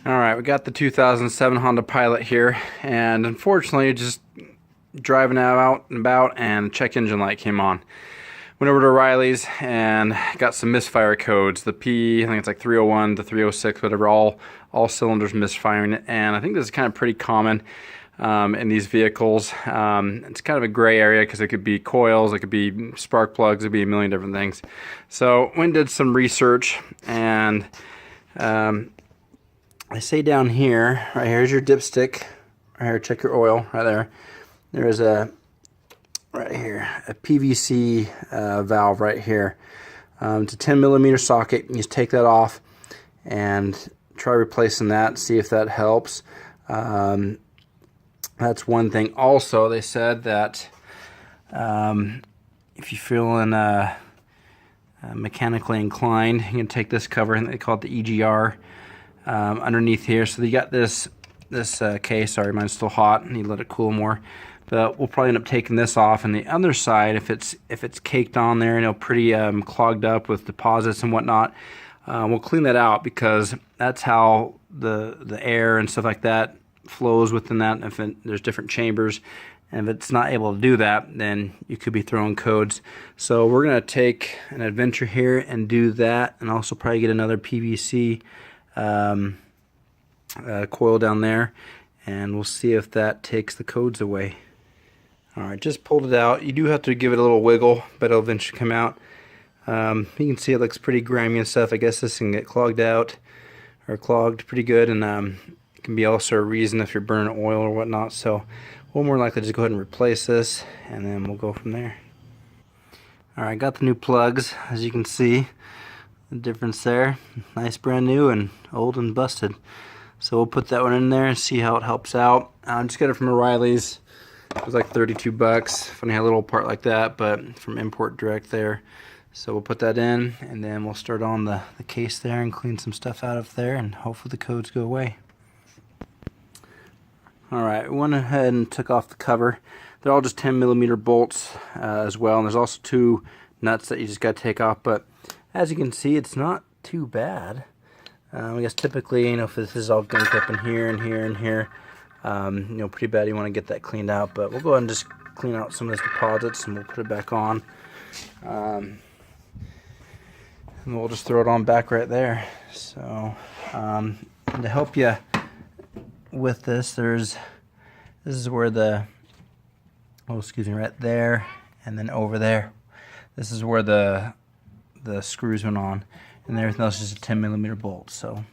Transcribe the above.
Alright, we got the 2007 Honda Pilot here, and unfortunately just driving out and about and check engine light came on. Went over to O'Reilly's and got some misfire codes. The P, I think it's like 301 to 306, whatever, all cylinders misfiring, and I think this is kind of pretty common in these vehicles. It's kind of a gray area because it could be coils, it could be spark plugs, it could be a million different things. So went and did some research, and I say down here, right here's your dipstick, right here, check your oil, right there. There's right here, a PVC valve right here. It's a 10 millimeter socket. You just take that off and try replacing that, see if that helps. That's one thing. Also, they said that if you're feeling mechanically inclined, you can take this cover, and they call it the EGR, underneath here. So you got this case. Sorry, mine's still hot. I need to let it cool more. But we'll probably end up taking this off. And the other side, if it's caked on there, you know, pretty clogged up with deposits and whatnot, we'll clean that out, because that's how the air and stuff like that flows within that. There's different chambers, and if it's not able to do that, then you could be throwing codes. So we're gonna take an adventure here and do that, and also probably get another PVC coil down there, and we'll see if that takes the codes away. Alright, just pulled it out. You do have to give it a little wiggle, but it'll eventually come out. You can see it looks pretty grimy and stuff. I guess this can get clogged out, or clogged pretty good, and it can be also a reason if you're burning oil or whatnot. So we'll more likely just go ahead and replace this, and then we'll go from there. Alright, got the new plugs, as you can see. The difference there, nice brand new and old and busted. So we'll put that one in there and see how it helps out. I just got it from O'Reilly's. It was like 32 bucks. Funny how a little part like that, but from import direct there. So we'll put that in, and then we'll start on the case there and clean some stuff out of there, and hopefully the codes go away. Alright, we went ahead and took off the cover. They're all just 10 millimeter bolts as well, and there's also two nuts that you just got to take off, but as you can see, it's not too bad. I guess typically, you know, if this is all gunked up in here and here and here, you know, pretty bad, you want to get that cleaned out. But we'll go ahead and just clean out some of these deposits, and we'll put it back on. And we'll just throw it on back right there. So to help you with this, this is where right there, and then over there, this is where the screws went on, and everything else is just a 10 millimeter bolt. So